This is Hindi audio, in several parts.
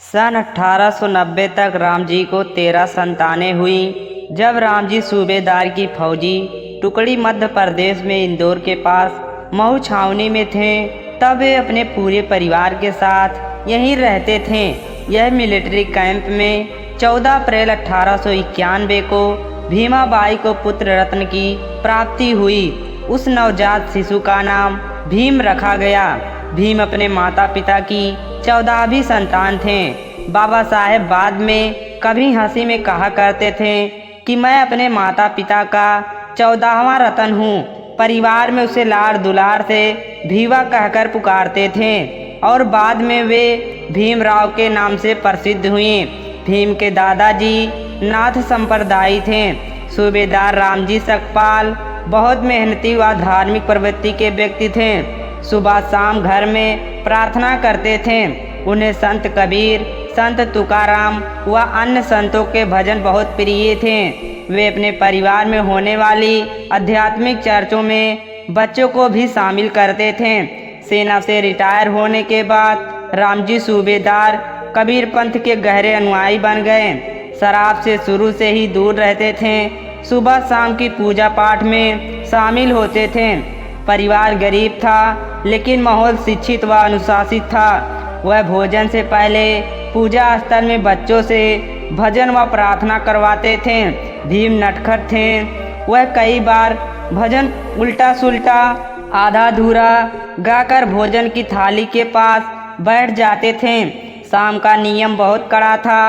सन 1890 तक राम जी को 13 संतानें हुई। जब राम जी सूबेदार की फौजी टुकड़ी मध्य प्रदेश में इंदौर के पास महू छावनी में थे, तब वे अपने पूरे परिवार के साथ यहीं रहते थे। यह मिलिट्री कैंप में 14 अप्रैल 1891 को भीमाबाई को पुत्र रत्न की प्राप्ति हुई। उस नवजात शिशु का नाम भीम रखा गया। भीम अपने माता पिता की 14वीं संतान थे। बाबा साहेब बाद में कभी हंसी में कहा करते थे कि मैं अपने माता पिता का 14वां रतन हूँ। परिवार में उसे लाड़ दुलार से भीवा कहकर पुकारते थे और बाद में वे भीमराव के नाम से प्रसिद्ध हुए। भीम के दादाजी नाथ संप्रदायी थे। सूबेदार रामजी सकपाल बहुत मेहनती व धार्मिक प्रवृत्ति के व्यक्ति थे। सुबह शाम घर में प्रार्थना करते थे। उन्हें संत कबीर, संत तुकाराम व अन्य संतों के भजन बहुत प्रिय थे। वे अपने परिवार में होने वाली आध्यात्मिक चर्चों में बच्चों को भी शामिल करते थे। सेना से रिटायर होने के बाद रामजी सूबेदार कबीर पंथ के गहरे अनुयायी बन गए। शराब से शुरू से ही दूर रहते थे। सुबह शाम की पूजा पाठ में शामिल होते थे। परिवार गरीब था, लेकिन माहौल शिक्षित व अनुशासित था। वह भोजन से पहले पूजा स्थल में बच्चों से भजन व प्रार्थना करवाते थे। भीम नटखट थे। वह कई बार भजन उल्टा सुल्टा आधा अधूरा गाकर भोजन की थाली के पास बैठ जाते थे। शाम का नियम बहुत कड़ा था।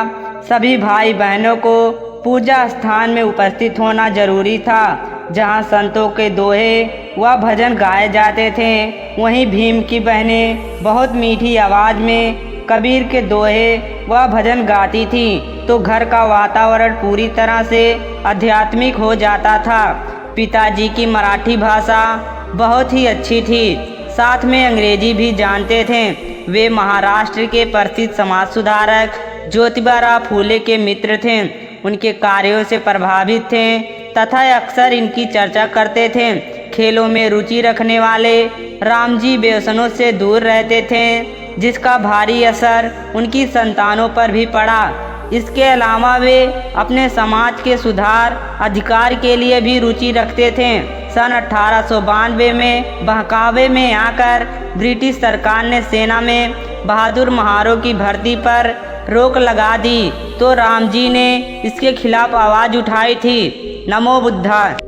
सभी भाई बहनों को पूजा स्थान में उपस्थित होना जरूरी था। जहाँ संतों के दोहे व भजन गाए जाते थे, वहीं भीम की बहनें बहुत मीठी आवाज़ में कबीर के दोहे व भजन गाती थी, तो घर का वातावरण पूरी तरह से आध्यात्मिक हो जाता था। पिताजी की मराठी भाषा बहुत ही अच्छी थी, साथ में अंग्रेजी भी जानते थे। वे महाराष्ट्र के प्रसिद्ध समाज सुधारक ज्योतिबा फूले के मित्र थे। उनके कार्यों से प्रभावित थे तथा अक्सर इनकी चर्चा करते थे। खेलों में रुचि रखने वाले रामजी व्यसनों से दूर रहते थे, जिसका भारी असर उनकी संतानों पर भी पड़ा। इसके अलावा वे अपने समाज के सुधार अधिकार के लिए भी रुचि रखते थे। सन 1892 में बहकावे में आकर ब्रिटिश सरकार ने सेना में बहादुर महारों की भर्ती पर रोक लगा दी, तो रामजी ने इसके खिलाफ आवाज़ उठाई थी। नमो बुद्धाय।